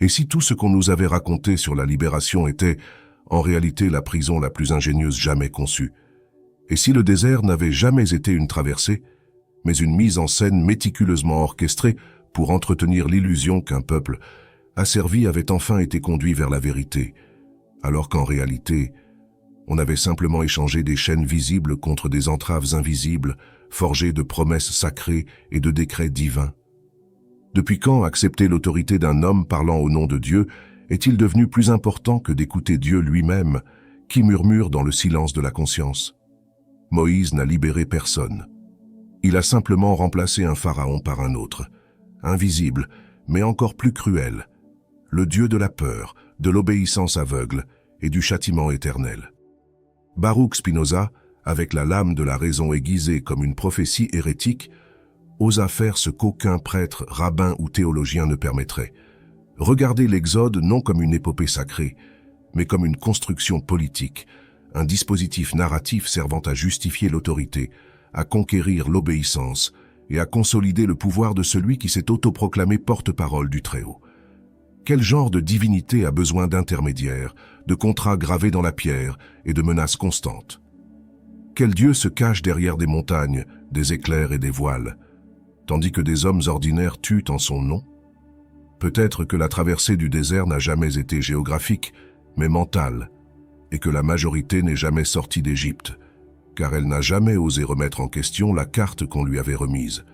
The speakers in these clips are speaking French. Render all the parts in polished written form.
Et si tout ce qu'on nous avait raconté sur la libération était, en réalité, la prison la plus ingénieuse jamais conçue? Et si le désert n'avait jamais été une traversée, mais une mise en scène méticuleusement orchestrée pour entretenir l'illusion qu'un peuple asservi avait enfin été conduit vers la vérité, alors qu'en réalité, on avait simplement échangé des chaînes visibles contre des entraves invisibles, forgées de promesses sacrées et de décrets divins? Depuis quand accepter l'autorité d'un homme parlant au nom de Dieu est-il devenu plus important que d'écouter Dieu lui-même, qui murmure dans le silence de la conscience? Moïse n'a libéré personne. Il a simplement remplacé un pharaon par un autre, invisible, mais encore plus cruel, le Dieu de la peur, de l'obéissance aveugle et du châtiment éternel. Baruch Spinoza, avec la lame de la raison aiguisée comme une prophétie hérétique, osa faire ce qu'aucun prêtre, rabbin ou théologien ne permettrait. Regarder l'Exode non comme une épopée sacrée, mais comme une construction politique, un dispositif narratif servant à justifier l'autorité, à conquérir l'obéissance et à consolider le pouvoir de celui qui s'est autoproclamé porte-parole du Très-Haut. Quel genre de divinité a besoin d'intermédiaires, de contrats gravés dans la pierre et de menaces constantes? Quel Dieu se cache derrière des montagnes, des éclairs et des voiles, tandis que des hommes ordinaires tuent en son nom? Peut-être que la traversée du désert n'a jamais été géographique, mais mentale, et que la majorité n'est jamais sortie d'Égypte, car elle n'a jamais osé remettre en question la carte qu'on lui avait remise.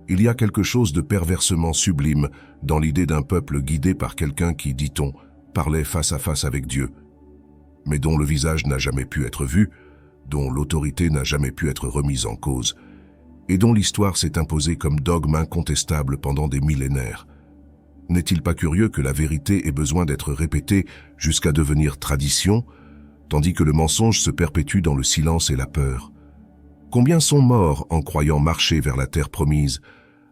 Il y a quelque chose de perversement sublime dans l'idée d'un peuple guidé par quelqu'un qui, dit-on, parlait face à face avec Dieu, mais dont le visage n'a jamais pu être vu, dont l'autorité n'a jamais pu être remise en cause, et dont l'histoire s'est imposée comme dogme incontestable pendant des millénaires. N'est-il pas curieux que la vérité ait besoin d'être répétée jusqu'à devenir tradition, tandis que le mensonge se perpétue dans le silence et la peur? Combien sont morts en croyant marcher vers la terre promise,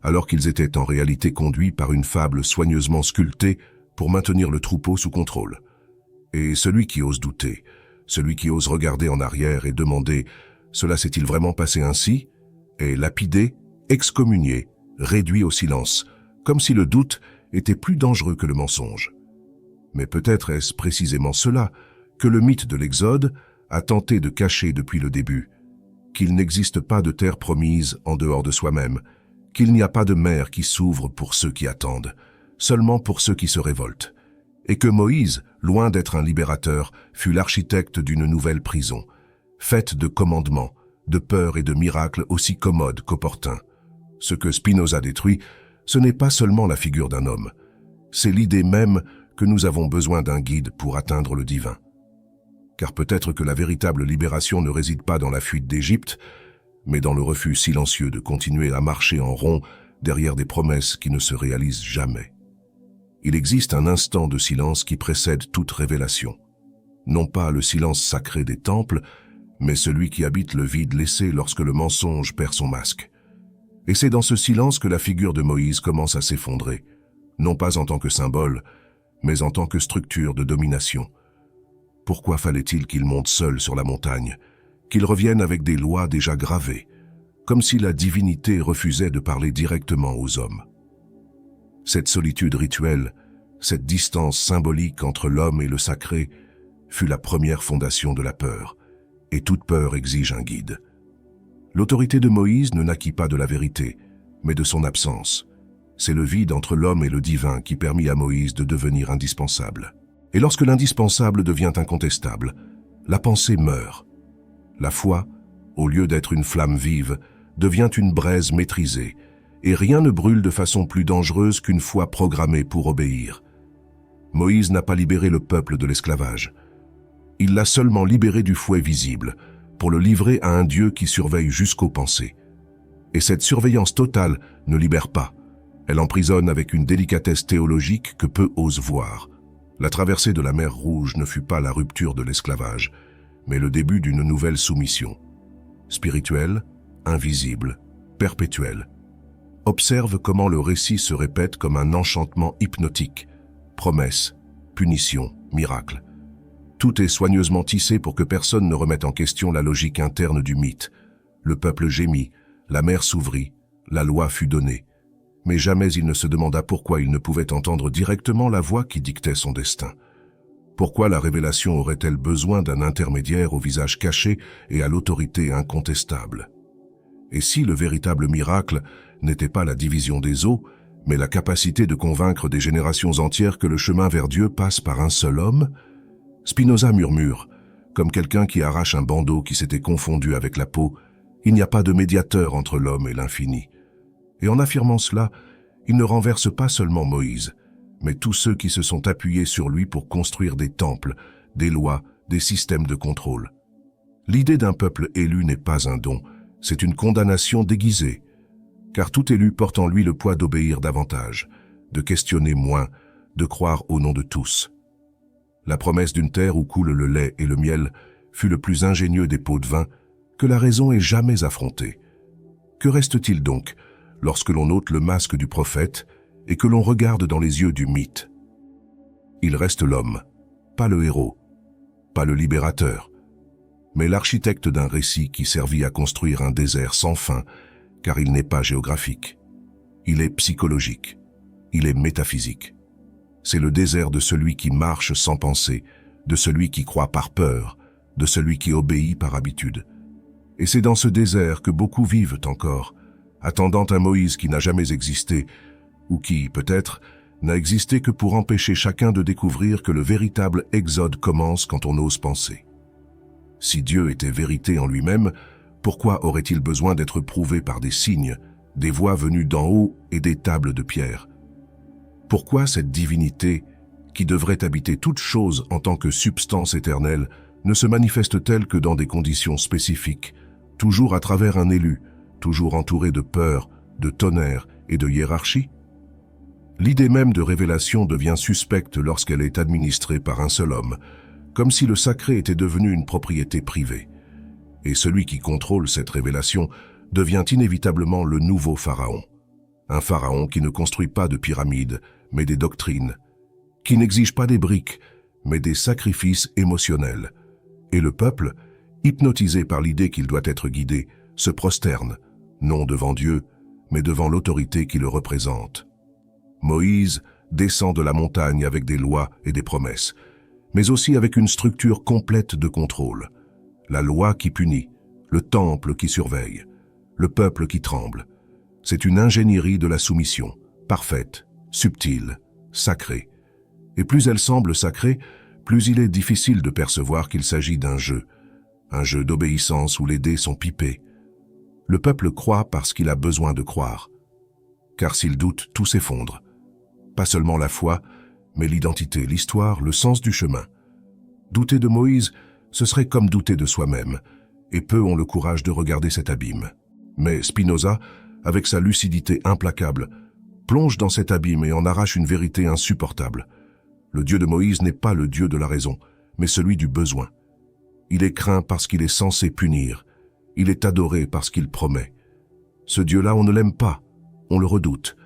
alors qu'ils étaient en réalité conduits par une fable soigneusement sculptée pour maintenir le troupeau sous contrôle? Et celui qui ose douter, celui qui ose regarder en arrière et demander « Cela s'est-il vraiment passé ainsi ?» est lapidé, excommunié, réduit au silence, comme si le doute était plus dangereux que le mensonge. Mais peut-être est-ce précisément cela que le mythe de l'Exode a tenté de cacher depuis le début, qu'il n'existe pas de terre promise en dehors de soi-même, qu'il n'y a pas de mer qui s'ouvre pour ceux qui attendent, seulement pour ceux qui se révoltent, et que Moïse, loin d'être un libérateur, fut l'architecte d'une nouvelle prison, faite de commandements, de peurs et de miracles aussi commodes qu'opportuns. Ce que Spinoza détruit, ce n'est pas seulement la figure d'un homme, c'est l'idée même que nous avons besoin d'un guide pour atteindre le divin. Car peut-être que la véritable libération ne réside pas dans la fuite d'Égypte, mais dans le refus silencieux de continuer à marcher en rond derrière des promesses qui ne se réalisent jamais. Il existe un instant de silence qui précède toute révélation. Non pas le silence sacré des temples, mais celui qui habite le vide laissé lorsque le mensonge perd son masque. Et c'est dans ce silence que la figure de Moïse commence à s'effondrer, non pas en tant que symbole, mais en tant que structure de domination. Pourquoi fallait-il qu'il monte seul sur la montagne, qu'il revienne avec des lois déjà gravées, comme si la divinité refusait de parler directement aux hommes? Cette solitude rituelle, cette distance symbolique entre l'homme et le sacré, fut la première fondation de la peur, et toute peur exige un guide. L'autorité de Moïse ne naquit pas de la vérité, mais de son absence. C'est le vide entre l'homme et le divin qui permit à Moïse de devenir indispensable. Et lorsque l'indispensable devient incontestable, la pensée meurt. La foi, au lieu d'être une flamme vive, devient une braise maîtrisée, et rien ne brûle de façon plus dangereuse qu'une foi programmée pour obéir. Moïse n'a pas libéré le peuple de l'esclavage. Il l'a seulement libéré du fouet visible, pour le livrer à un Dieu qui surveille jusqu'aux pensées. Et cette surveillance totale ne libère pas. Elle emprisonne avec une délicatesse théologique que peu osent voir. La traversée de la mer Rouge ne fut pas la rupture de l'esclavage, mais le début d'une nouvelle soumission. Spirituelle, invisible, perpétuelle. Observe comment le récit se répète comme un enchantement hypnotique. Promesse, punition, miracle. Tout est soigneusement tissé pour que personne ne remette en question la logique interne du mythe. Le peuple gémit, la mer s'ouvrit, la loi fut donnée. Mais jamais il ne se demanda pourquoi il ne pouvait entendre directement la voix qui dictait son destin. Pourquoi la révélation aurait-elle besoin d'un intermédiaire au visage caché et à l'autorité incontestable? Et si le véritable miracle n'était pas la division des eaux, mais la capacité de convaincre des générations entières que le chemin vers Dieu passe par un seul homme? Spinoza murmure, comme quelqu'un qui arrache un bandeau qui s'était confondu avec la peau, il n'y a pas de médiateur entre l'homme et l'infini. Et en affirmant cela, il ne renverse pas seulement Moïse, mais tous ceux qui se sont appuyés sur lui pour construire des temples, des lois, des systèmes de contrôle. L'idée d'un peuple élu n'est pas un don, c'est une condamnation déguisée, car tout élu porte en lui le poids d'obéir davantage, de questionner moins, de croire au nom de tous. La promesse d'une terre où coule le lait et le miel fut le plus ingénieux des pots de vin que la raison ait jamais affronté. Que reste-t-il donc lorsque l'on ôte le masque du prophète et que l'on regarde dans les yeux du mythe? Il reste l'homme, pas le héros, pas le libérateur, mais l'architecte d'un récit qui servit à construire un désert sans fin, car il n'est pas géographique. Il est psychologique, il est métaphysique. C'est le désert de celui qui marche sans penser, de celui qui croit par peur, de celui qui obéit par habitude. Et c'est dans ce désert que beaucoup vivent encore, attendant un Moïse qui n'a jamais existé, ou qui, peut-être, n'a existé que pour empêcher chacun de découvrir que le véritable exode commence quand on ose penser. Si Dieu était vérité en lui-même, pourquoi aurait-il besoin d'être prouvé par des signes, des voix venues d'en haut et des tables de pierre? Pourquoi cette divinité, qui devrait habiter toute chose en tant que substance éternelle, ne se manifeste-t-elle que dans des conditions spécifiques, toujours à travers un élu, toujours entouré de peur, de tonnerre et de hiérarchie? L'idée même de révélation devient suspecte lorsqu'elle est administrée par un seul homme, comme si le sacré était devenu une propriété privée. Et celui qui contrôle cette révélation devient inévitablement le nouveau pharaon. Un pharaon qui ne construit pas de pyramides, mais des doctrines, qui n'exige pas des briques, mais des sacrifices émotionnels. Et le peuple, hypnotisé par l'idée qu'il doit être guidé, se prosterne, non devant Dieu, mais devant l'autorité qui le représente. Moïse descend de la montagne avec des lois et des promesses, mais aussi avec une structure complète de contrôle. La loi qui punit, le temple qui surveille, le peuple qui tremble. C'est une ingénierie de la soumission, parfaite, subtile, sacrée. Et plus elle semble sacrée, plus il est difficile de percevoir qu'il s'agit d'un jeu d'obéissance où les dés sont pipés. Le peuple croit parce qu'il a besoin de croire. Car s'il doute, tout s'effondre. Pas seulement la foi, mais l'identité, l'histoire, le sens du chemin. Douter de Moïse, ce serait comme douter de soi-même, et peu ont le courage de regarder cet abîme. Mais Spinoza, avec sa lucidité implacable, plonge dans cet abîme et en arrache une vérité insupportable. Le Dieu de Moïse n'est pas le Dieu de la raison, mais celui du besoin. Il est craint parce qu'il est censé punir. Il est adoré parce qu'il promet. Ce Dieu-là, on ne l'aime pas, on le redoute.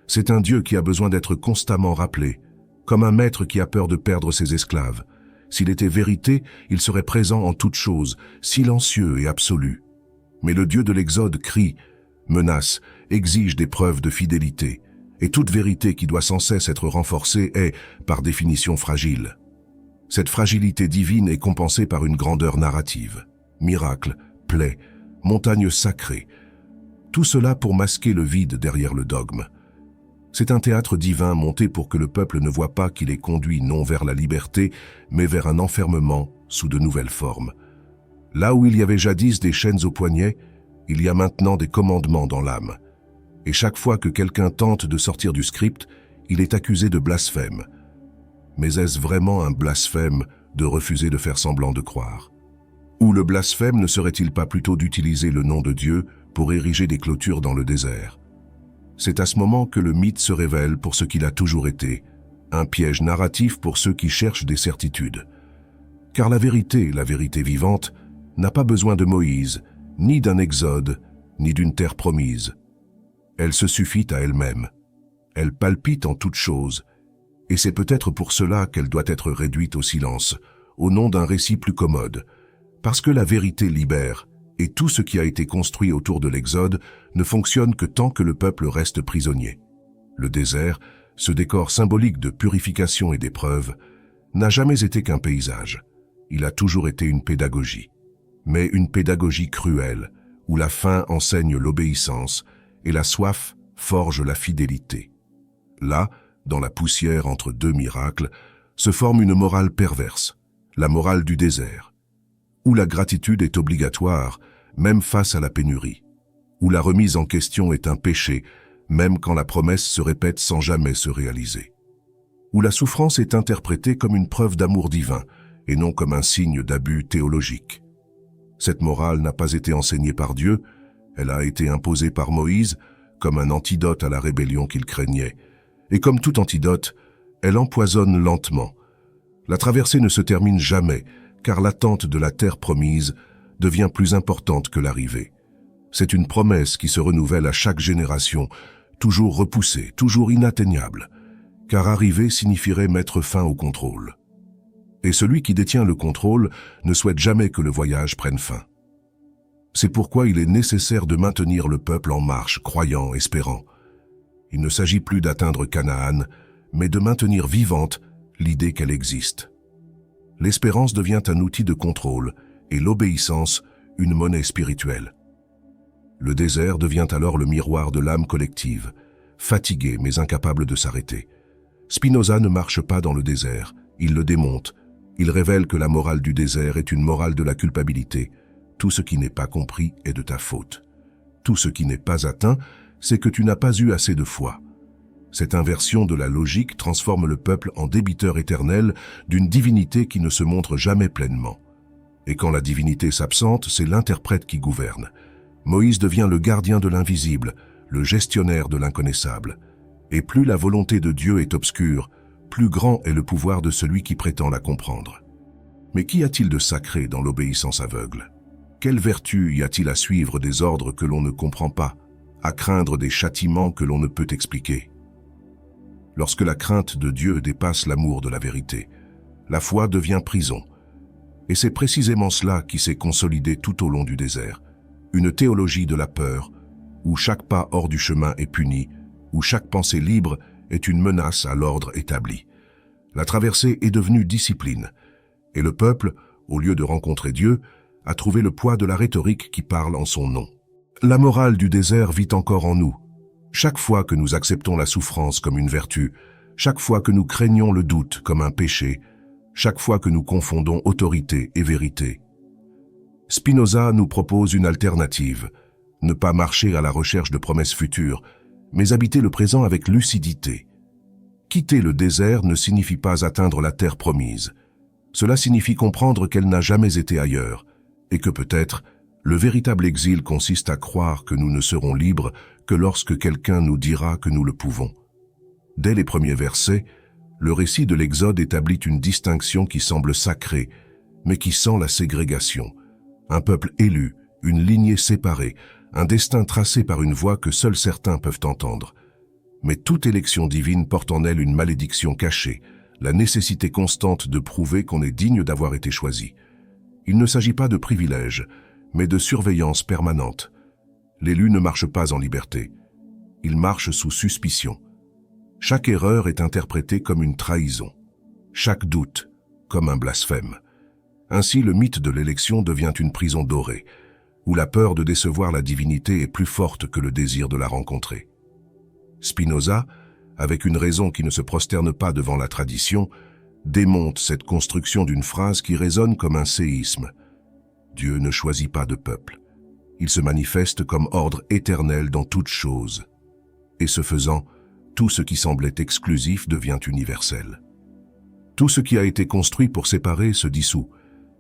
C'est un Dieu qui a besoin d'être constamment rappelé, comme un maître qui a peur de perdre ses esclaves. S'il était vérité, il serait présent en toutes choses, silencieux et absolu. Mais le Dieu de l'Exode crie, menace, exige des preuves de fidélité, et toute vérité qui doit sans cesse être renforcée est, par définition, fragile. Cette fragilité divine est compensée par une grandeur narrative. Miracle, plaie, montagne sacrée. Tout cela pour masquer le vide derrière le dogme. C'est un théâtre divin monté pour que le peuple ne voie pas qu'il est conduit non vers la liberté, mais vers un enfermement sous de nouvelles formes. Là où il y avait jadis des chaînes au poignet, il y a maintenant des commandements dans l'âme. Et chaque fois que quelqu'un tente de sortir du script, il est accusé de blasphème. Mais est-ce vraiment un blasphème de refuser de faire semblant de croire? Ou le blasphème ne serait-il pas plutôt d'utiliser le nom de Dieu pour ériger des clôtures dans le désert? C'est à ce moment que le mythe se révèle pour ce qu'il a toujours été, un piège narratif pour ceux qui cherchent des certitudes. Car la vérité vivante, n'a pas besoin de Moïse, ni d'un exode, ni d'une terre promise. Elle se suffit à elle-même. Elle palpite en toutes choses, et c'est peut-être pour cela qu'elle doit être réduite au silence, au nom d'un récit plus commode, parce que la vérité libère, et tout ce qui a été construit autour de l'Exode ne fonctionne que tant que le peuple reste prisonnier. Le désert, ce décor symbolique de purification et d'épreuve, n'a jamais été qu'un paysage. Il a toujours été une pédagogie. Mais une pédagogie cruelle, où la faim enseigne l'obéissance et la soif forge la fidélité. Là, dans la poussière entre deux miracles, se forme une morale perverse, la morale du désert, où la gratitude est obligatoire, même face à la pénurie, où la remise en question est un péché, même quand la promesse se répète sans jamais se réaliser, où la souffrance est interprétée comme une preuve d'amour divin et non comme un signe d'abus théologique. Cette morale n'a pas été enseignée par Dieu, elle a été imposée par Moïse comme un antidote à la rébellion qu'il craignait, et comme tout antidote, elle empoisonne lentement. La traversée ne se termine jamais, car l'attente de la terre promise devient plus importante que l'arrivée. C'est une promesse qui se renouvelle à chaque génération, toujours repoussée, toujours inatteignable, car arriver signifierait mettre fin au contrôle. Et celui qui détient le contrôle ne souhaite jamais que le voyage prenne fin. C'est pourquoi il est nécessaire de maintenir le peuple en marche, croyant, espérant. Il ne s'agit plus d'atteindre Canaan, mais de maintenir vivante l'idée qu'elle existe. L'espérance devient un outil de contrôle et l'obéissance une monnaie spirituelle. Le désert devient alors le miroir de l'âme collective, fatiguée mais incapable de s'arrêter. Spinoza ne marche pas dans le désert, il le démonte. Il révèle que la morale du désert est une morale de la culpabilité. Tout ce qui n'est pas compris est de ta faute. Tout ce qui n'est pas atteint, c'est que tu n'as pas eu assez de foi. Cette inversion de la logique transforme le peuple en débiteur éternel d'une divinité qui ne se montre jamais pleinement. Et quand la divinité s'absente, c'est l'interprète qui gouverne. Moïse devient le gardien de l'invisible, le gestionnaire de l'inconnaissable. Et plus la volonté de Dieu est obscure, plus grand est le pouvoir de celui qui prétend la comprendre. Mais qu'y a-t-il de sacré dans l'obéissance aveugle? Quelle vertu y a-t-il à suivre des ordres que l'on ne comprend pas, à craindre des châtiments que l'on ne peut expliquer? Lorsque la crainte de Dieu dépasse l'amour de la vérité, la foi devient prison. Et c'est précisément cela qui s'est consolidé tout au long du désert. Une théologie de la peur, où chaque pas hors du chemin est puni, où chaque pensée libre est une menace à l'ordre établi. La traversée est devenue discipline, et le peuple, au lieu de rencontrer Dieu, a trouvé le poids de la rhétorique qui parle en son nom. La morale du désert vit encore en nous. Chaque fois que nous acceptons la souffrance comme une vertu, chaque fois que nous craignons le doute comme un péché, chaque fois que nous confondons autorité et vérité. Spinoza nous propose une alternative, ne pas marcher à la recherche de promesses futures, mais habiter le présent avec lucidité. Quitter le désert ne signifie pas atteindre la terre promise. Cela signifie comprendre qu'elle n'a jamais été ailleurs, et que peut-être le véritable exil consiste à croire que nous ne serons libres que lorsque quelqu'un nous dira que nous le pouvons. Dès les premiers versets, le récit de l'Exode établit une distinction qui semble sacrée, mais qui sent la ségrégation. Un peuple élu, une lignée séparée, un destin tracé par une voie que seuls certains peuvent entendre. Mais toute élection divine porte en elle une malédiction cachée, la nécessité constante de prouver qu'on est digne d'avoir été choisi. Il ne s'agit pas de privilège, mais de surveillance permanente. L'élu ne marche pas en liberté, il marche sous suspicion. Chaque erreur est interprétée comme une trahison, chaque doute comme un blasphème. Ainsi, le mythe de l'élection devient une prison dorée, où la peur de décevoir la divinité est plus forte que le désir de la rencontrer. Spinoza, avec une raison qui ne se prosterne pas devant la tradition, démonte cette construction d'une phrase qui résonne comme un séisme. Dieu ne choisit pas de peuple. Il se manifeste comme ordre éternel dans toute chose. Et ce faisant, tout ce qui semblait exclusif devient universel. Tout ce qui a été construit pour séparer se dissout,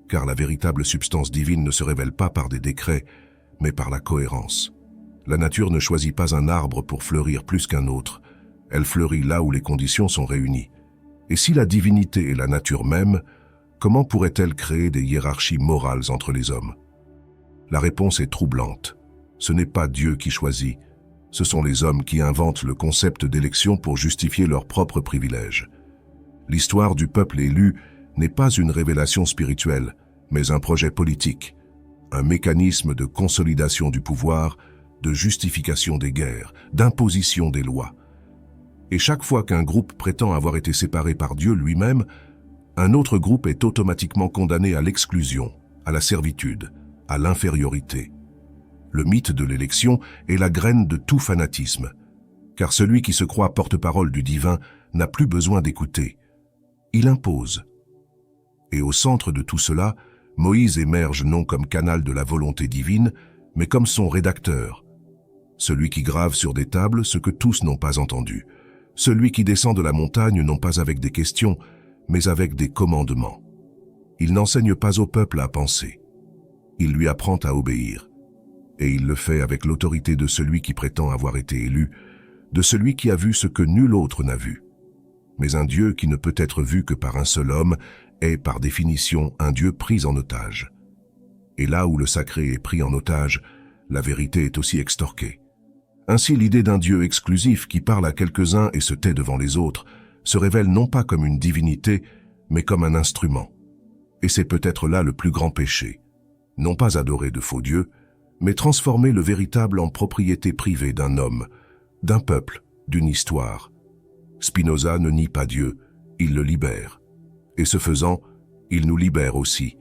car la véritable substance divine ne se révèle pas par des décrets, mais par la cohérence. La nature ne choisit pas un arbre pour fleurir plus qu'un autre, elle fleurit là où les conditions sont réunies. Et si la divinité est la nature même, comment pourrait-elle créer des hiérarchies morales entre les hommes? La réponse est troublante. Ce n'est pas Dieu qui choisit, ce sont les hommes qui inventent le concept d'élection pour justifier leurs propres privilèges. L'histoire du peuple élu n'est pas une révélation spirituelle, mais un projet politique, un mécanisme de consolidation du pouvoir, de justification des guerres, d'imposition des lois. Et chaque fois qu'un groupe prétend avoir été séparé par Dieu lui-même, un autre groupe est automatiquement condamné à l'exclusion, à la servitude, à l'infériorité. Le mythe de l'élection est la graine de tout fanatisme, car celui qui se croit porte-parole du divin n'a plus besoin d'écouter. Il impose. Et au centre de tout cela, Moïse émerge non comme canal de la volonté divine, mais comme son rédacteur. Celui qui grave sur des tables ce que tous n'ont pas entendu. Celui qui descend de la montagne non pas avec des questions, mais avec des commandements. Il n'enseigne pas au peuple à penser. Il lui apprend à obéir. Et il le fait avec l'autorité de celui qui prétend avoir été élu, de celui qui a vu ce que nul autre n'a vu. Mais un Dieu qui ne peut être vu que par un seul homme est, par définition, un Dieu pris en otage. Et là où le sacré est pris en otage, la vérité est aussi extorquée. Ainsi, l'idée d'un Dieu exclusif qui parle à quelques-uns et se tait devant les autres se révèle non pas comme une divinité, mais comme un instrument. Et c'est peut-être là le plus grand péché. Non pas adorer de faux dieux, mais transformer le véritable en propriété privée d'un homme, d'un peuple, d'une histoire. Spinoza ne nie pas Dieu, il le libère. Et ce faisant, il nous libère aussi.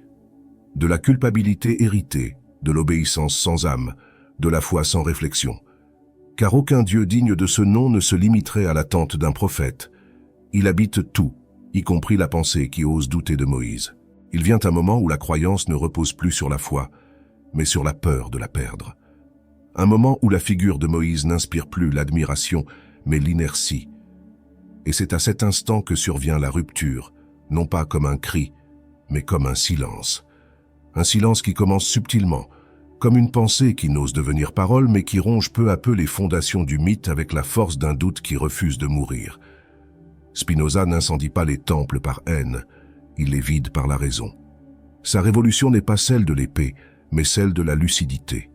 De la culpabilité héritée, de l'obéissance sans âme, de la foi sans réflexion. Car aucun Dieu digne de ce nom ne se limiterait à l'attente d'un prophète. Il habite tout, y compris la pensée qui ose douter de Moïse. Il vient un moment où la croyance ne repose plus sur la foi, mais sur la peur de la perdre. Un moment où la figure de Moïse n'inspire plus l'admiration, mais l'inertie. Et c'est à cet instant que survient la rupture, non pas comme un cri, mais comme un silence. Un silence qui commence subtilement, comme une pensée qui n'ose devenir parole, mais qui ronge peu à peu les fondations du mythe avec la force d'un doute qui refuse de mourir. Spinoza n'incendie pas les temples par haine, il les vide par la raison. Sa révolution n'est pas celle de l'épée, mais celle de la lucidité.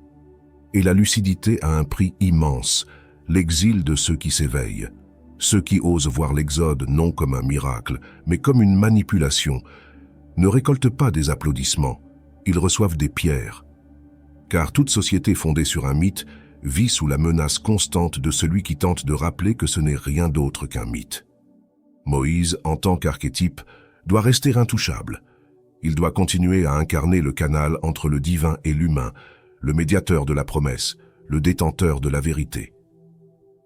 Et la lucidité a un prix immense, l'exil de ceux qui s'éveillent. Ceux qui osent voir l'Exode non comme un miracle, mais comme une manipulation, ne récoltent pas des applaudissements, ils reçoivent des pierres. Car toute société fondée sur un mythe vit sous la menace constante de celui qui tente de rappeler que ce n'est rien d'autre qu'un mythe. Moïse, en tant qu'archétype, doit rester intouchable. Il doit continuer à incarner le canal entre le divin et l'humain, le médiateur de la promesse, le détenteur de la vérité.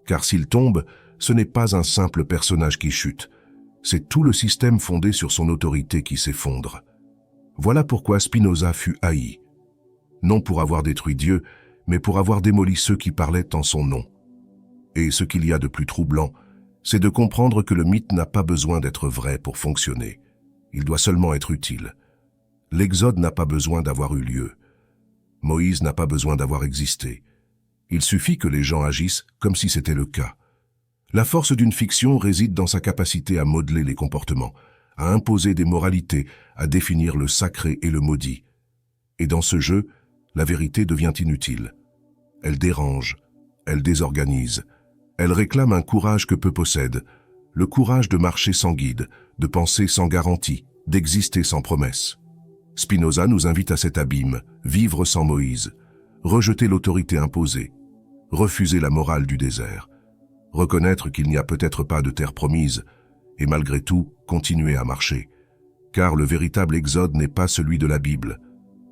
Car s'il tombe, ce n'est pas un simple personnage qui chute, c'est tout le système fondé sur son autorité qui s'effondre. Voilà pourquoi Spinoza fut haï. Non pour avoir détruit Dieu, mais pour avoir démoli ceux qui parlaient en son nom. Et ce qu'il y a de plus troublant, c'est de comprendre que le mythe n'a pas besoin d'être vrai pour fonctionner. Il doit seulement être utile. L'Exode n'a pas besoin d'avoir eu lieu. Moïse n'a pas besoin d'avoir existé. Il suffit que les gens agissent comme si c'était le cas. La force d'une fiction réside dans sa capacité à modeler les comportements, à imposer des moralités, à définir le sacré et le maudit. Et dans ce jeu, la vérité devient inutile. Elle dérange, elle désorganise, elle réclame un courage que peu possèdent, le courage de marcher sans guide, de penser sans garantie, d'exister sans promesse. Spinoza nous invite à cet abîme, vivre sans Moïse, rejeter l'autorité imposée, refuser la morale du désert, reconnaître qu'il n'y a peut-être pas de terre promise, et malgré tout, continuer à marcher. Car le véritable exode n'est pas celui de la Bible,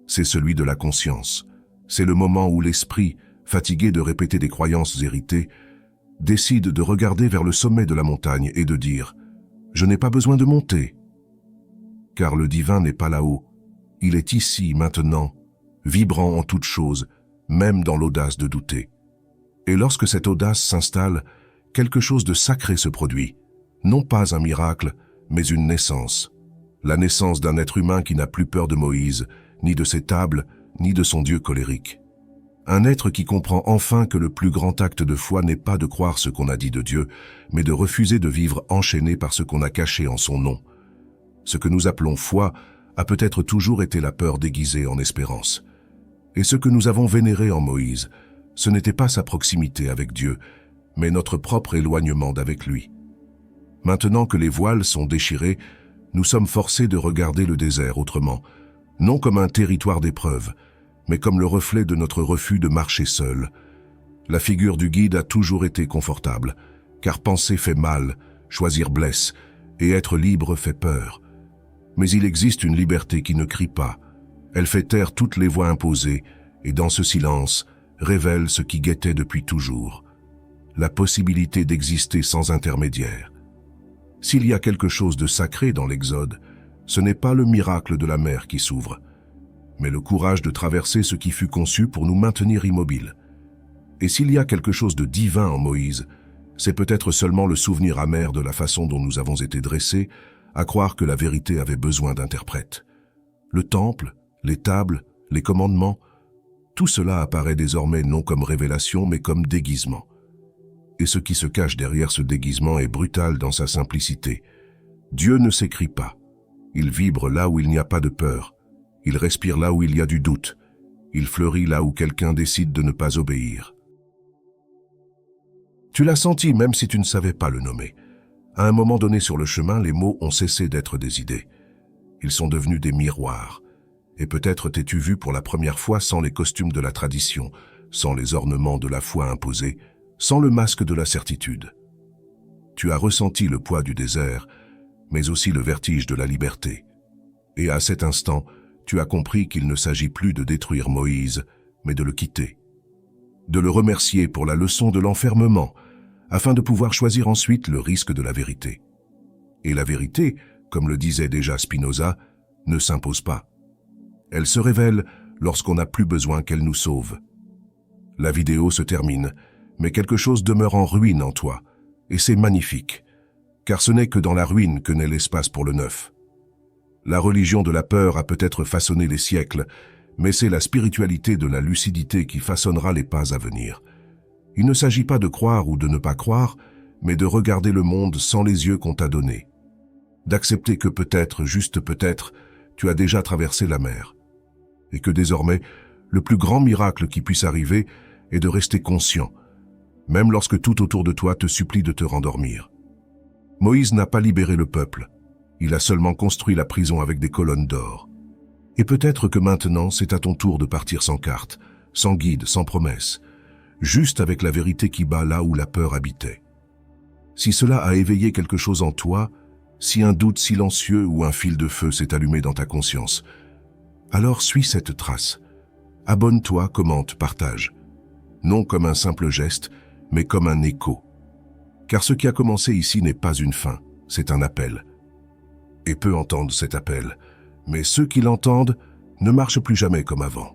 c'est celui de la conscience. C'est le moment où l'esprit, fatigué de répéter des croyances héritées, décide de regarder vers le sommet de la montagne et de dire « Je n'ai pas besoin de monter ». Car le divin n'est pas là-haut, il est ici, maintenant, vibrant en toutes choses, même dans l'audace de douter. Et lorsque cette audace s'installe, quelque chose de sacré se produit, non pas un miracle, mais une naissance. La naissance d'un être humain qui n'a plus peur de Moïse, ni de ses tables, ni de son Dieu colérique. Un être qui comprend enfin que le plus grand acte de foi n'est pas de croire ce qu'on a dit de Dieu, mais de refuser de vivre enchaîné par ce qu'on a caché en son nom. Ce que nous appelons foi a peut-être toujours été la peur déguisée en espérance. Et ce que nous avons vénéré en Moïse, ce n'était pas sa proximité avec Dieu, mais notre propre éloignement d'avec lui. Maintenant que les voiles sont déchirés, nous sommes forcés de regarder le désert autrement, non comme un territoire d'épreuve, mais comme le reflet de notre refus de marcher seul. La figure du guide a toujours été confortable, car penser fait mal, choisir blesse, et être libre fait peur. Mais il existe une liberté qui ne crie pas. Elle fait taire toutes les voix imposées, et dans ce silence, révèle ce qui guettait depuis toujours. La possibilité d'exister sans intermédiaire. S'il y a quelque chose de sacré dans l'Exode, ce n'est pas le miracle de la mer qui s'ouvre, mais le courage de traverser ce qui fut conçu pour nous maintenir immobiles. Et s'il y a quelque chose de divin en Moïse, c'est peut-être seulement le souvenir amer de la façon dont nous avons été dressés à croire que la vérité avait besoin d'interprètes. Le temple, les tables, les commandements, tout cela apparaît désormais non comme révélation mais comme déguisement. Et ce qui se cache derrière ce déguisement est brutal dans sa simplicité. Dieu ne s'écrit pas. Il vibre là où il n'y a pas de peur. Il respire là où il y a du doute. Il fleurit là où quelqu'un décide de ne pas obéir. Tu l'as senti même si tu ne savais pas le nommer. À un moment donné sur le chemin, les mots ont cessé d'être des idées. Ils sont devenus des miroirs. Et peut-être t'es-tu vu pour la première fois sans les costumes de la tradition, sans les ornements de la foi imposés, sans le masque de la certitude. Tu as ressenti le poids du désert, mais aussi le vertige de la liberté. Et à cet instant, tu as compris qu'il ne s'agit plus de détruire Moïse, mais de le quitter. De le remercier pour la leçon de l'enfermement, afin de pouvoir choisir ensuite le risque de la vérité. Et la vérité, comme le disait déjà Spinoza, ne s'impose pas. Elle se révèle lorsqu'on n'a plus besoin qu'elle nous sauve. La vidéo se termine, mais quelque chose demeure en ruine en toi, et c'est magnifique, car ce n'est que dans la ruine que naît l'espace pour le neuf. La religion de la peur a peut-être façonné les siècles, mais c'est la spiritualité de la lucidité qui façonnera les pas à venir. Il ne s'agit pas de croire ou de ne pas croire, mais de regarder le monde sans les yeux qu'on t'a donnés. D'accepter que peut-être, juste peut-être, tu as déjà traversé la mer. Et que désormais, le plus grand miracle qui puisse arriver est de rester conscient, même lorsque tout autour de toi te supplie de te rendormir. Moïse n'a pas libéré le peuple, il a seulement construit la prison avec des colonnes d'or. Et peut-être que maintenant, c'est à ton tour de partir sans carte, sans guide, sans promesse, juste avec la vérité qui bat là où la peur habitait. Si cela a éveillé quelque chose en toi, si un doute silencieux ou un fil de feu s'est allumé dans ta conscience, alors suis cette trace. Abonne-toi, commente, partage. Non comme un simple geste, mais comme un écho. Car ce qui a commencé ici n'est pas une fin, c'est un appel. Et peu entendent cet appel, mais ceux qui l'entendent ne marchent plus jamais comme avant.